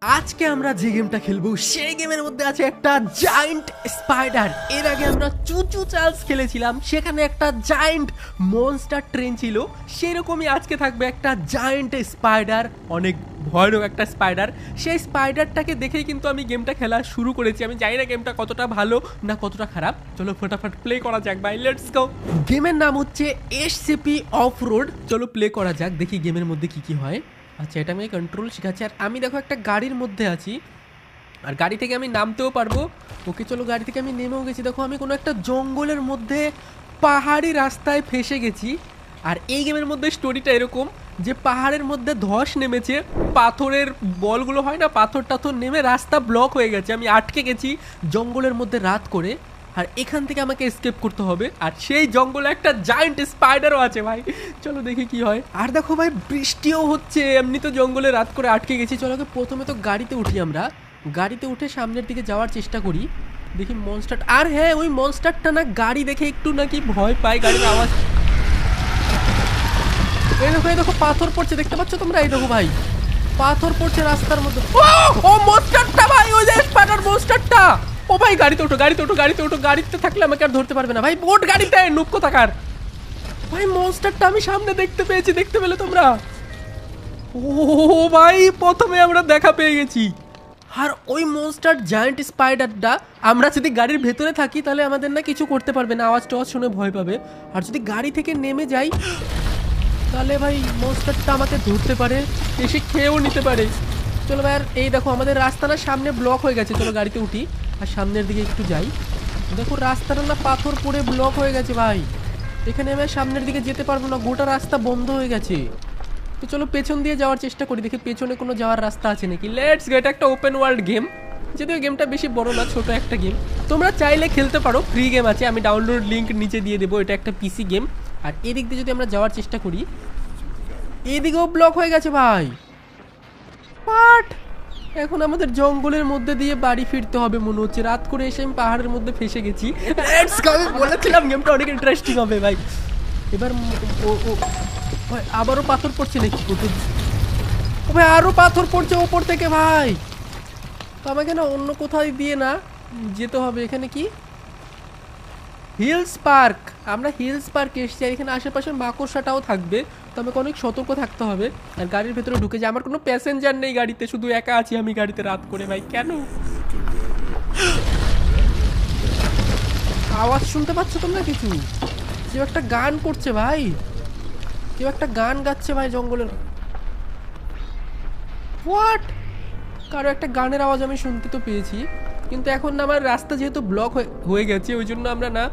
আজকে আমরা যে গেমটা খেলবো সেই গেমের মধ্যে আছে একটা জায়ান্ট স্পাইডার। এর আগে আমরা চুচু চার্লস খেলেছিলাম, সেখানে একটা জায়ান্ট মনস্টার ট্রেন ছিল। সেরকমই আজকে থাকবে একটা জায়ান্ট স্পাইডার, অনেক ভয়ানক একটা স্পাইডার। সেই স্পাইডারটাকে দেখেই কিন্তু আমি গেমটা খেলা শুরু করেছি। আমি জানি না গেমটা কতটা ভালো না কতটা খারাপ। চলো ফটাফট প্লে করা যাক ভাই, লেটস গো। গেমের নাম হচ্ছে এসসিপি অফ রোড। চলো প্লে করা যাক, দেখি গেমের মধ্যে কি কি হয়। আচ্ছা, এটা আমি কন্ট্রোল শিখাচ্ছি। আর আমি দেখো একটা গাড়ির মধ্যে আছি, আর গাড়ি থেকে আমি নামতেও পারবো। ওকে চলো, গাড়ি থেকে আমি নেমেও গেছি। দেখো আমি কোনো একটা জঙ্গলের মধ্যে পাহাড়ি রাস্তায় ফেসে গেছি। আর এই গেমের মধ্যে স্টোরিটা এরকম যে পাহাড়ের মধ্যে ধস নেমেছে, পাথরের বলগুলো হয় না, পাথর টাথর নেমে রাস্তা ব্লক হয়ে গেছে। আমি আটকে গেছি জঙ্গলের মধ্যে রাত করে, আর এখান থেকে আমাকে এসকেপ করতে হবে। আর সেই জঙ্গলে একটা জায়ান্ট স্পাইডারও আছে ভাই। চলো দেখি কি হয়। আর দেখো ভাই বৃষ্টিও হচ্ছে, এমনি তো জঙ্গলে রাত করে আটকে গেছি। চলো প্রথমে তো গাড়িতে উঠি, আমরা গাড়িতে উঠে সামনের দিকে যাওয়ার চেষ্টা করি। দেখি মনস্টার, আর হ্যাঁ ওই মনস্টারটা না গাড়ি দেখে একটু নাকি ভয় পায়, গাড়ির আওয়াজ। এই দেখো এই দেখো পাথর পড়ছে, দেখতে পাচ্ছ তোমরা? এই দেখো ভাই পাথর পড়ছে রাস্তার মধ্যে। ও মনস্টারটা ভাই, ওই যে স্পাইডার মনস্টারটা। ও ভাই গাড়িতে ওঠো, গাড়িতে ওঠো, গাড়িতে ওঠো। গাড়িতে থাকলে আমাকে আর ধরতে পারবে না ভাই। বোট গাড়িতে নুক্কো থাকার ভাই। মনস্টারটা আমি সামনে দেখতে পেয়েছি, দেখতে পেলে তোমরা? ও ভাই প্রথমে আমরা দেখা পেয়ে গেছি। আর ওই মনস্টার জায়ান্ট স্পাইডারটা, আমরা যদি গাড়ির ভেতরে থাকি তাহলে আমাদের না কিছু করতে পারবে না, আওয়াজ টাওয়াজ শুনে ভয় পাবে। আর যদি গাড়ি থেকে নেমে যাই তাহলে ভাই মনস্টারটা আমাকে ধরতে পারে, এসে খেয়েও নিতে পারে। চলো ভাই, আর এই দেখো আমাদের রাস্তাটা সামনে ব্লক হয়ে গেছে। চলো গাড়িতে উঠি আর সামনের দিকে একটু যাই। দেখো রাস্তাটা না পাথর পড়ে ব্লক হয়ে গেছে ভাই, এখানে আমি সামনের দিকে যেতে পারবো না, গোটা রাস্তা বন্ধ হয়ে গেছে। তো চলো পেছন দিয়ে যাওয়ার চেষ্টা করি, দেখি পেছনে কোনো যাওয়ার রাস্তা আছে নাকি। Let's go. এটা একটা ওপেন ওয়ার্ল্ড গেম, যদিও গেমটা বেশি বড় না, ছোট একটা গেম। তোমরা চাইলে খেলতে পারো, ফ্রি গেম আছে, আমি ডাউনলোড লিঙ্ক নিচে দিয়ে দেবো। এটা একটা পিসি গেম। আর এদিক দিয়ে যদি আমরা যাওয়ার চেষ্টা করি, এদিকেও ব্লক হয়ে গেছে ভাই। বাট এখন আমাদের জঙ্গলের মধ্যে দিয়ে বাড়ি ফিরতে হবে মনে হচ্ছে। রাত করে এসে আমি পাহাড়ের মধ্যে ফেসে গেছি। লেটস গো, আমি বলেছিলাম গেমটা অনেক ইন্টারেস্টিং হবে ভাই। এবার ও ও ভাই আবারও পাথর পড়ছে নাকি? ও ভাই আরো পাথর পড়ছে ওপর থেকে ভাই। তো আমাকে না অন্য কোথাও দিয়ে না যেতে হবে। এখানে কি হিলস পার্ক, আমরা হিলস পার্কে এসেছি। আর এখানে আশেপাশে মাকড়সাটাও থাকবে, তো আমাকে অনেক সতর্ক থাকতে হবে। আর গাড়ির ভেতরে ঢুকে যায়, আমার কোনো প্যাসেঞ্জার নেই গাড়িতে, শুধু একা আছি আমি গাড়িতে রাত করে ভাই। কেন আওয়াজ শুনতে পাচ্ছ তোমরা? কিছু কেউ একটা গান করছে ভাই, কেউ একটা গান গাচ্ছে ভাই জঙ্গলের। হোয়াট? কারো একটা গানের আওয়াজ আমি শুনতে তো পেয়েছি, কিন্তু এখন না আমার রাস্তা যেহেতু ব্লক হয়ে গেছে, ওই জন্য আমরা না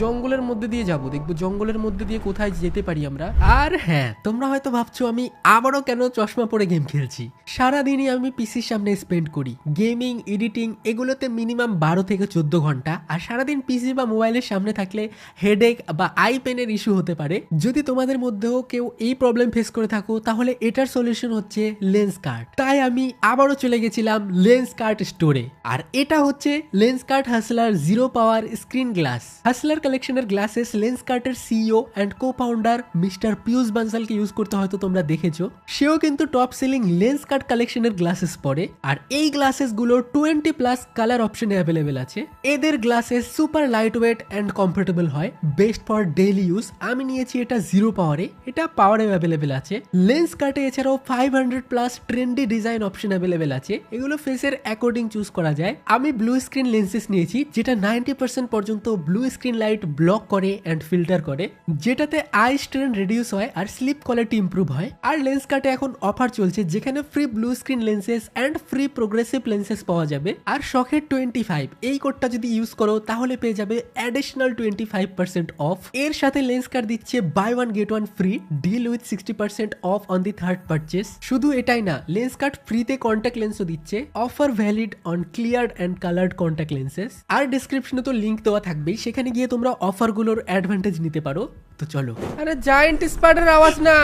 জঙ্গলের মধ্যে দিয়ে যাব। দেখবো জঙ্গলের মধ্যে দিয়ে কোথায় যেতে পারি আমরা। আর হ্যাঁ, তোমরা হয়তো ভাবছো আমি আবারও কেন চশমা পরে গেম খেলছি। সারাদিনই আমি পিসির সামনে স্পেন্ড করি, গেমিং এডিটিং এগুলোতে মিনিমাম 12 থেকে 14 ঘন্টা। আর সারাদিন পিসি বা মোবাইলের সামনে থাকলে হেডেক বা আই পেনের ইস্যু হতে পারে। যদি তোমাদের মধ্যেও কেউ এই প্রবলেম ফেস করে থাকো তাহলে এটার সলিউশন হচ্ছে লেন্সকার্ট। তাই আমি আবারও চলে গেছিলাম লেন্সকার্ট স্টোরে। আর এটা হচ্ছে Lenskart Hustlr zero power screen glass. Hustlr কালেকশনের গ্লাসেস লেন্সকার্টের CEO and co founder mister Piyush বানসালকে ইউজ করতে হয়তো তোমরা দেখেছো। সেও কিন্তু টপ সেলিং লেন্সকার্ট কালেকশনের গ্লাসেস পরে। আর এই গ্লাসেস গুলোর 20+ কালার অপশনে অ্যাভেলেবেল আছে। এদের glasses super light weight and comfortable হয়, বেস্ট ফর ডেইলি ইউজ। আমি নিয়েছি এটা জিরো পাওয়ারে, এটা পাওয়ারে অ্যাভেলেবেল আছে। লেন্সকার্টে এছাড়াও 500+ ট্রেন্ডি ডিজাইন অপশন অ্যাভেলেবেল আছে, এগুলো ফেসের অ্যাকর্ডিং চুজ করা যায়। আমি ব্লু স্ক্রিন লেন্সেস নিয়েছি, যেটা 90% পর্যন্ত ব্লু স্ক্রিন লাইট ব্লক করে অ্যান্ড ফিল্টার করে, যেটাতে আই স্ট্রেন রিডিউস হয় আর স্লিপ কোয়ালিটি ইমপ্রুভ হয়। আর লেন্সকার্টে এখন অফার চলছে, যেখানে free blue screen lenses and free progressive lenses পাওয়া যাবে। আর শখের 25 এই কোডটা যদি ইউজ করো তাহলে পেয়ে যাবে অ্যাডিশনাল 25% অফ। এর সাথে লেন্সকার্ট দিচ্ছে buy one get one free deal with 60% off on the third purchase. শুধু এটাই না, লেন্সকার্ট ফ্রিতে কন্ট্যাক্ট লেন্সও দিচ্ছে, offer valid on cleared and coloured contact lenses. আর ডিসক্রিপশনে তো লিঙ্ক দেওয়া থাকবেই, সেখানে গিয়ে তোমরা অফারগুলোর অ্যাডভান্টেজ নিতে পারো। তো চলো। আরে জায়ান্ট স্পাইডার আওয়াজ না,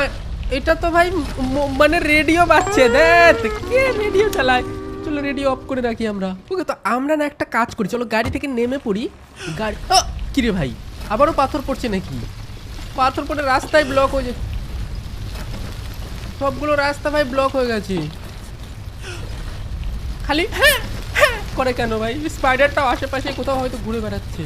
এটা তো ভাই মানে রেডিও বাজছে। দেখ কে রেডিও চালায়। চলো রেডিও অফ করে রাখি আমরা। ওকে, তো আমরা না একটা কাজ করি, চলো গাড়ি থেকে নেমে পড়ি। গাড়ি কিরে ভাই আবারও পাথর পড়ছে নাকি? পাথর পড়ে রাস্তায় ব্লক হয়ে যাচ্ছে, সবগুলো রাস্তা ভাই ব্লক হয়ে গেছে। খালি হ্যাঁ হ্যাঁ করে কেন ভাই? স্পাইডারটাও আশেপাশে কোথাও হয়তো ঘুরে বেড়াচ্ছে।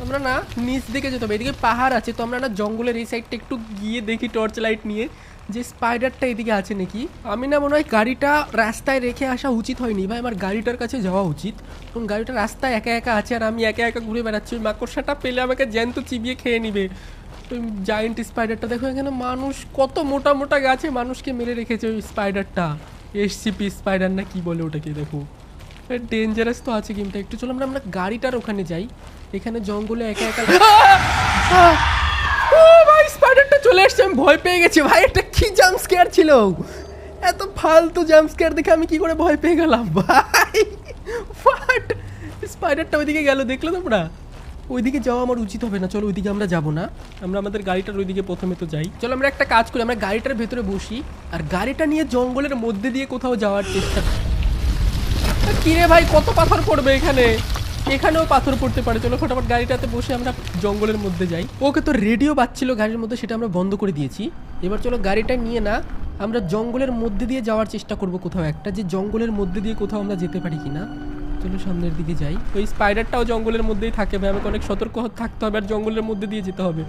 আমরা না নিচ দিকে যেতে হবে, এদিকে পাহাড় আছে, তো আমরা না জঙ্গলের এই সাইডটা একটু গিয়ে দেখি টর্চ লাইট নিয়ে যে স্পাইডারটা এদিকে আছে নাকি। আমি না মনে হয় গাড়িটা রাস্তায় রেখে আসা উচিত হয়নি ভাই, আমার গাড়িটার কাছে যাওয়া উচিত, কারণ গাড়িটা রাস্তায় একা একা আছে আর আমি একা একা ঘুরে বেড়াচ্ছি। ওই মাকড়সাটা পেলে আমাকে জ্যান্ত চিবিয়ে খেয়ে নিবে। ওই জায়েন্ট স্পাইডারটা দেখো, এখানে মানুষ কত মোটা মোটা গাছে মানুষকে মেরে রেখেছে ওই স্পাইডারটা, এসসিপি স্পাইডার না কি বলে ওটাকে। দেখো ডেঞ্জারাস তো আছে গেমটা একটু। চলো আমরা গাড়িটার ওখানে যাই, এখানে জঙ্গলে একা একা। ও ভাই স্পাইডারটা চলে আসছে, আমি ভয় পেয়ে গেছি ভাই। এটা কি জাম্প স্কেয়ার ছিল? এত ফালতু জাম্প স্কেয়ার দেখে আমি কি করে ভয় পেয়ে গেলাম ভাই। হোয়াট, স্পাইডারটা ওইদিকে গেল, দেখলো তোমরা? ওইদিকে যাওয়া আমার উচিত হবে না, চলো ওইদিকে আমরা যাবো না, আমরা আমাদের গাড়িটার ওইদিকে প্রথমে তো যাই। চলো আমরা একটা কাজ করি, আমরা গাড়িটার ভেতরে বসি আর গাড়িটা নিয়ে জঙ্গলের মধ্যে দিয়ে কোথাও যাওয়ার চেষ্টা করি। কিরে ভাই কত পাথর পড়বে এখানে? এখানেও পাথর পড়তে পারে। চলো ফটাফট গাড়িটাতে বসে আমরা জঙ্গলের মধ্যে যাই। ওকে, তো রেডিও বাজছিল গাড়ির মধ্যে, সেটা আমরা বন্ধ করে দিয়েছি। এবার চলো গাড়িটা নিয়ে না আমরা জঙ্গলের মধ্যে দিয়ে যাওয়ার চেষ্টা করব, কোথাও একটা, যে জঙ্গলের মধ্যে দিয়ে কোথাও আমরা যেতে পারি কিনা। চলো সামনের দিকে যাই। ওই স্পাইডারটাও জঙ্গলের মধ্যেই থাকে ভাই, আমাকে অনেক সতর্ক থাকতে হবে আর জঙ্গলের মধ্যে দিয়ে যেতে হবে।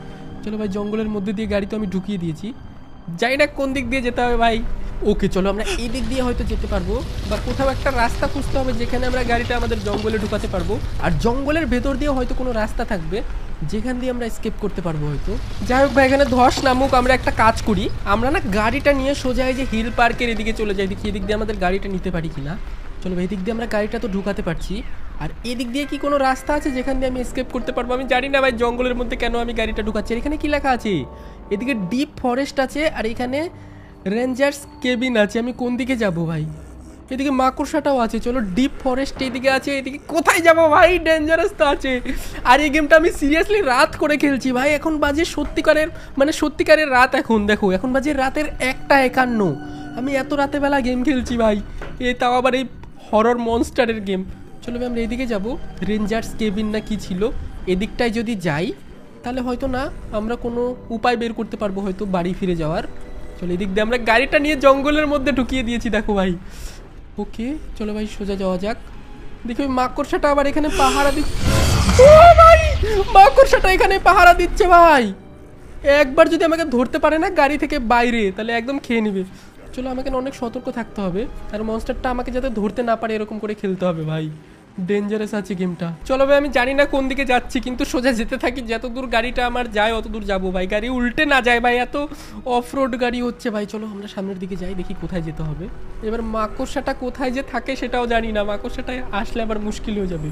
চলো ভাই জঙ্গলের মধ্যে দিয়ে গাড়ি তো আমি ঢুকিয়ে দিয়েছি, যাই না কোন দিক দিয়ে যেতে হবে ভাই। ওকে চলো আমরা এই দিক দিয়ে হয়তো যেতে পারবো, বা কোথাও একটা রাস্তা খুঁজতে হবে যেখানে আমরা গাড়িটা আমাদের জঙ্গলে ঢুকাতে পারবো। আর জঙ্গলের ভেতর দিয়ে হয়তো কোনো রাস্তা থাকবে যেখান দিয়ে আমরা স্কেপ করতে পারবো হয়তো। যাই হোক ভাই, এখানে ধস নামুক, আমরা একটা কাজ করি, আমরা না গাড়িটা নিয়ে সোজা যে হিল পার্কের এদিকে চলে যাই, দেখি এদিক দিয়ে আমাদের গাড়িটা নিতে পারি কিনা। চলো ভাই এদিক দিয়ে আমরা গাড়িটা তো ঢুকাতে পারছি, আর এদিক দিয়ে কি কোনো রাস্তা আছে যেখান দিয়ে আমি স্কেপ করতে পারবো? আমি জানি না ভাই জঙ্গলের মধ্যে কেন আমি গাড়িটা ঢুকাচ্ছি। এখানে কি লেখা আছে? এদিকে ডিপ ফরেস্ট আছে আর এখানে রেঞ্জার্স কেবিন আছে। আমি কোন দিকে যাব ভাই? এদিকে মাকড়সাটাও আছে। চলো ডিপ ফরেস্ট এদিকে আছে, এদিকে কোথায় যাব ভাই? ডেঞ্জারাস তো আছে। আর এই গেমটা আমি সিরিয়াসলি রাত করে খেলছি ভাই, এখন বাজে সত্যিকারের রাত। এখন দেখো এখন বাজে রাতের 1:51। আমি এত রাতে বেলা গেম খেলছি ভাই, এই তাও আবার এই হরর মনস্টারের গেম। চলো ভাই আমরা এদিকে যাব, রেঞ্জার্স কেবিন না কি ছিল, এদিকটায় যদি যাই তাহলে হয়তো না আমরা কোনো উপায় বের করতে পারবো হয়তো বাড়ি ফিরে যাওয়ার। চলো এদিক দিয়ে আমরা গাড়িটা নিয়ে জঙ্গলের মধ্যে ঢুকিয়ে দিয়েছি দেখো ভাই। ওকে চলো ভাই সোজা যাওয়া যাক। দেখো ওই মাকড়সাটা আবার এখানে পাহারা দিচ্ছে। ও ভাই মাকড়সাটা এখানে পাহারা দিচ্ছে ভাই, একবার যদি আমাকে ধরতে পারে না গাড়ি থেকে বাইরে তাহলে একদম খেয়ে নিবে। চলো আমাকে অনেক সতর্ক থাকতে হবে, আর মনস্টারটা আমাকে যাতে ধরতে না পারে এরকম করে খেলতে হবে ভাই, ডেঞ্জারাস আছে গেমটা। চলো ভাই আমি জানি না কোন দিকে যাচ্ছি, কিন্তু সোজা যেতে থাকি, যত দূর গাড়িটা আমার যায় অত দূর যাবো ভাই, গাড়ি উল্টে না যায় ভাই, এত অফ রোড গাড়ি হচ্ছে ভাই। চলো আমরা সামনের দিকে যাই, দেখি কোথায় যেতে হবে। এবার মাকড়সাটা কোথায় যে থাকে সেটাও জানি না, মাকড়সাটায় আসলে আবার মুশকিল হয়ে যাবে।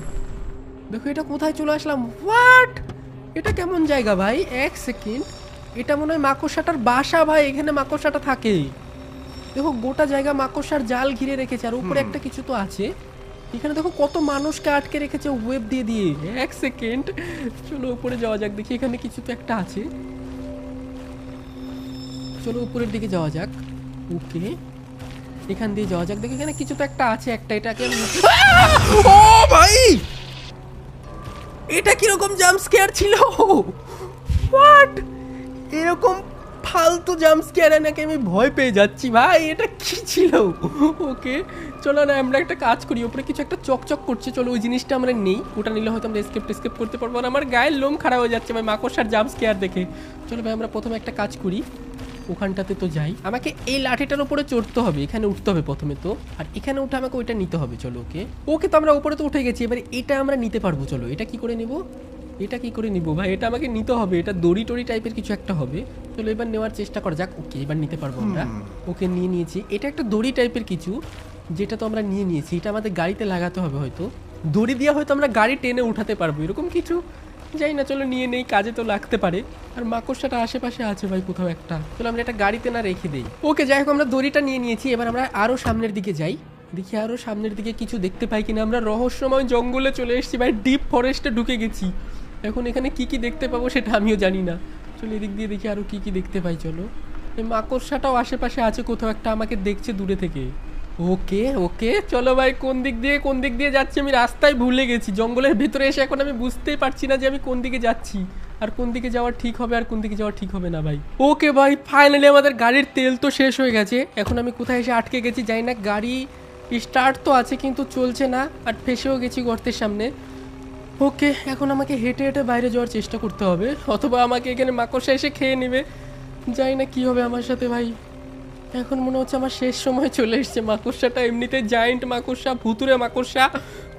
দেখো এটা কোথায় চলে আসলাম, হোয়াট, এটা কেমন জায়গা ভাই? এক সেকেন্ড, এটা মনে হয় মাকড়সাটার বাসা ভাই, এখানে মাকড়সাটা থাকে। দেখো গোটা জায়গা মাকড়সার জাল ঘিরে রেখেছে, আর উপরে একটা কিছু তো আছে। এখানে দেখো কত মানুষকে আটকে রেখেছে ওয়েব দিয়ে দিয়ে। এক সেকেন্ড, চলো উপরে যাওয়া যাক, দেখি এখানে কিছু তো একটা আছে। চলো উপরের দিকে যাওয়া যাক। ওকে এখান দিয়ে যাওয়া যাক, দেখি এখানে কিছু তো একটা আছে, একটা এটাকে ও ভাই এটা কিরকম জাম্প স্কেয়ার ছিল? হোয়াট, এরকম ফালতু জাম্প স্কেয়ারে নাকি আমি ভয় পেয়ে যাচ্ছি ভাই, এটা কি ছিল? ওকে চলো না আমরা একটা কাজ করি, উপরে কিছু একটা চকচক করছে, চলো ওই জিনিসটা আমরা নেই, ওটা নিলে হয়তো আমরা স্কেপ করতে পারবো না। আমার গায়ের লোম খারাপ হয়ে যাচ্ছে ভাই মাকড়সার জাম্প স্কেয়ার দেখে। চলো ভাই আমরা প্রথমে একটা কাজ করি, ওখানটাতে তো যাই, আমাকে এই লাঠিটার উপরে চড়তে হবে, এখানে উঠতে হবে প্রথমে তো, আর এখানে উঠে আমাকে ওইটা নিতে হবে। চলো ওকে তো আমরা উপরে তো উঠে গেছি, এবার এটা আমরা নিতে পারবো। চলো এটা কি করে নিব? এটা কি করে নিব ভাই? এটা আমাকে নিতে হবে, এটা দড়ি টড়ি টাইপের কিছু একটা হবে। চলো এবার নেওয়ার চেষ্টা করা যাক। ওকে এবার নিতে পারবো আমরা। ওকে নিয়ে নিয়েছি, এটা একটা দড়ি টাইপের কিছু, যেটা তো আমরা নিয়ে নিয়েছি, এটা আমাদের গাড়িতে লাগাতে হবে হয়তো, দড়ি দিয়ে হয়তো আমরা গাড়ি টেনে উঠাতে পারবো এরকম কিছু, যাই না চলো নিয়ে নেই, কাজে তো লাগতে পারে। আর মাকড়সাটা আশেপাশে আছে ভাই কোথাও একটা, চলো আমরা এটা গাড়িতে না রেখে দেই। ওকে যাই হোক আমরা দড়িটা নিয়ে নিয়েছি, এবার আমরা আরো সামনের দিকে যাই, দেখি আরো সামনের দিকে কিছু দেখতে পাই কিনা। আমরা রহস্যময় জঙ্গলে চলে এসেছি ভাই, ডিপ ফরেস্টে ঢুকে গেছি, এখন এখানে কি কি দেখতে পাবো সেটা আমিও জানি না। চলো এদিক দিয়ে দেখি আরো কি কি দেখতে পাই। চলো এই মাকড়সাটাও আশেপাশে আছে কোথাও একটা, আমাকে দেখছে দূরে থেকে। ওকে চলো ভাই কোন দিক দিয়ে যাচ্ছি আমি রাস্তায় ভুলে গেছি, জঙ্গলের ভিতরে এসে এখন আমি বুঝতেই পারছি না যে আমি কোন দিকে যাচ্ছি, আর কোন দিকে যাওয়া ঠিক হবে আর কোন দিকে যাওয়া ঠিক হবে না ভাই। ওকে ভাই ফাইনালি আমাদের গাড়ির তেল তো শেষ হয়ে গেছে, এখন আমি কোথায় এসে আটকে গেছি জানি না, গাড়ি স্টার্ট তো আছে কিন্তু চলছে না, আর ফেসেও গেছি গর্তের সামনে। ওকে, এখন আমাকে হেঁটে হেঁটে বাইরে যাওয়ার চেষ্টা করতে হবে, অথবা আমাকে এখানে মাকড়সা এসে খেয়ে নেবে। জানি না কী হবে আমার সাথে ভাই। এখন মনে হচ্ছে আমার শেষ সময় চলে এসছে। মাকড়সাটা এমনিতে জায়েন্ট মাকড়সা, ভুতুরে মাকড়সা,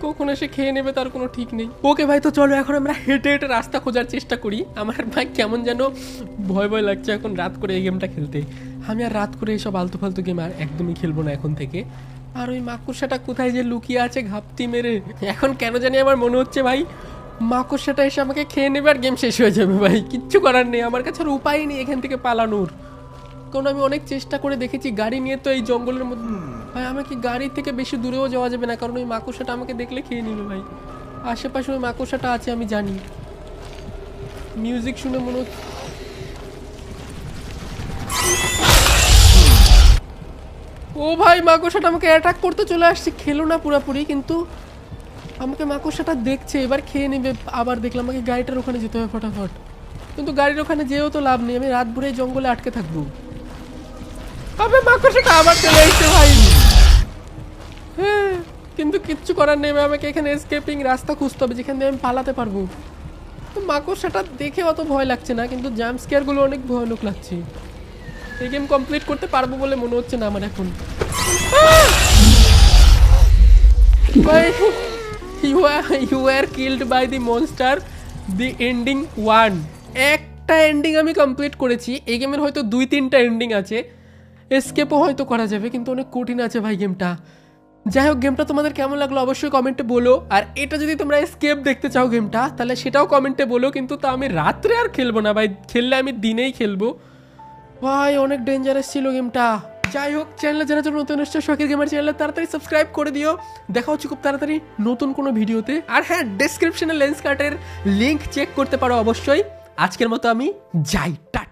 কখন এসে খেয়ে নেবে তার কোনো ঠিক নেই। ওকে ভাই, তো চলো এখন আমরা হেঁটে হেঁটে রাস্তা খোঁজার চেষ্টা করি। আমার ভাই কেমন যেন ভয় ভয় লাগছে এখন রাত করে এই গেমটা খেলতে। আমি আর রাত করে এইসব আলতু ফালতু গেম আর একদমই খেলবো না এখন থেকে। আর ওই মাকড়সাটা কোথায় যে লুকিয়ে আছে ঘাপটি মেরে, এখন কেন জানি আমার মনে হচ্ছে ভাই মাকড়সাটা এসে আমাকে খেয়ে নেবে আর গেম শেষ হয়ে যাবে। ভাই কিচ্ছু করার নেই, আমার কাছে আর উপায় নেই এখান থেকে পালানোর। কারণ আমি অনেক চেষ্টা করে দেখেছি গাড়ি নিয়ে তো এই জঙ্গলের মধ্যে, ভাই আমাকে গাড়ি থেকে বেশি দূরেও যাওয়া যাবে না, কারণ ওই মাকড়সাটা আমাকে দেখলে খেয়ে নেবে ভাই। আশেপাশে ওই মাকড়সাটা আছে আমি জানি। মিউজিক শুনে মনে হচ্ছে, ও ভাই মাকড়সাটা আমাকে অ্যাটাক করতে চলে আসছে। খেলো না পুরোপুরি, কিন্তু আমাকে মাকড়সাটা দেখছে, এবার খেয়ে নেবে। আবার দেখলাম আমাকে গাড়িটার ওখানে যেতে হবে ফটাফট, কিন্তু গাড়ির ওখানে যেও তো লাভ নেই, আমি রাত ভরে জঙ্গলে আটকে থাকবো। আবে মাকড়সাটা আবার চলে এসেছে ভাই। হ্যাঁ, কিন্তু কিচ্ছু করার নেই, আমাকে এখানে এসকেপিং রাস্তা খুঁজতে হবে যেখান দিয়ে আমি পালাতে পারবো। মাকড়সাটা দেখে অত ভয় লাগছে না, কিন্তু জাম্প স্কেয়ারগুলো অনেক ভয়ানক লাগছে। এই গেম কমপ্লিট করতে পারবো বলে মনে হচ্ছে না আমার এখন। You are killed by the monster, the ending 1। একটা এন্ডিং আমি কমপ্লিট করেছি। এই গেমের হয়তো 2-3টা এন্ডিং আছে, এসকেপও হয়তো করা যাবে, কিন্তু অনেক কঠিন আছে ভাই গেমটা। যাই হোক, গেমটা তোমাদের কেমন লাগলো অবশ্যই কমেন্টে বলো। আর এটা যদি তোমরা এসকেপ দেখতে চাও গেমটা, তাহলে সেটাও কমেন্টে বলো, কিন্তু তা আমি রাত্রে আর খেলবো না ভাই, খেললে আমি দিনেই খেলবো ভাই। অনেক ডেঞ্জারাস ছিল গেমটা। যাই হোক, চ্যানেলে যারা জন্য নতুন এসছে শখের গেমার চ্যানেলে তাড়াতাড়ি সাবস্ক্রাইব করে দিও। দেখা হচ্ছে খুব তাড়াতাড়ি নতুন কোনো ভিডিওতে। আর হ্যাঁ, ডেসক্রিপশনে লেন্স কার্টের লিঙ্ক চেক করতে পারো অবশ্যই। আজকের মতো আমি যাই, টাটা।